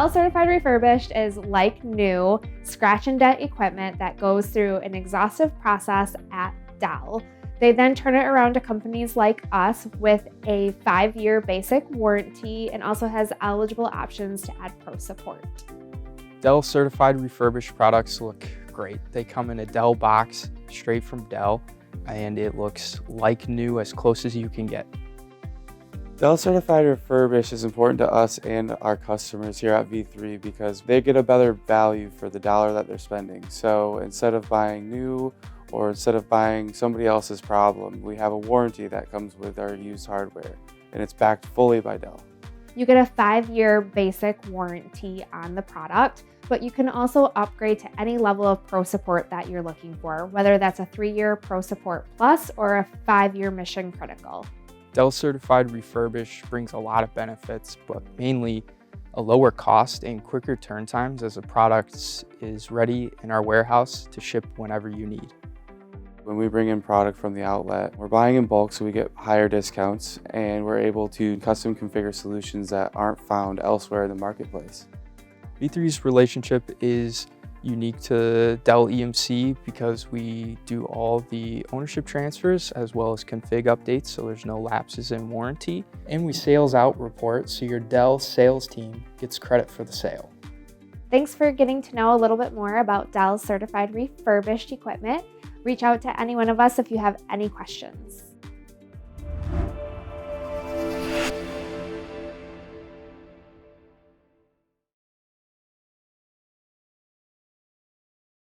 Dell Certified Refurbished is like new, scratch and dent equipment that goes through an exhaustive process at Dell. They then turn it around to companies like us with a 5-year basic warranty and also has eligible options to add pro support. Dell Certified Refurbished products look great. They come in a Dell box straight from Dell, and it looks like new as close as you can get. Dell Certified Refurbished is important to us and our customers here at V3 because they get a better value for the dollar that they're spending. So instead of buying new or instead of buying somebody else's problem, we have a warranty that comes with our used hardware, and it's backed fully by Dell. You get a 5-year basic warranty on the product, but you can also upgrade to any level of pro support that you're looking for, whether that's a 3-year pro support plus or a 5-year mission critical. Dell Certified Refurbished brings a lot of benefits, but mainly a lower cost and quicker turn times as a product is ready in our warehouse to ship whenever you need. When we bring in product from the outlet, we're buying in bulk so we get higher discounts, and we're able to custom configure solutions that aren't found elsewhere in the marketplace. V3's relationship is unique to Dell EMC because we do all the ownership transfers as well as config updates, so there's no lapses in warranty. And we sales out report, so your Dell sales team gets credit for the sale. Thanks for getting to know a little bit more about Dell Certified Refurbished equipment. Reach out to any one of us if you have any questions.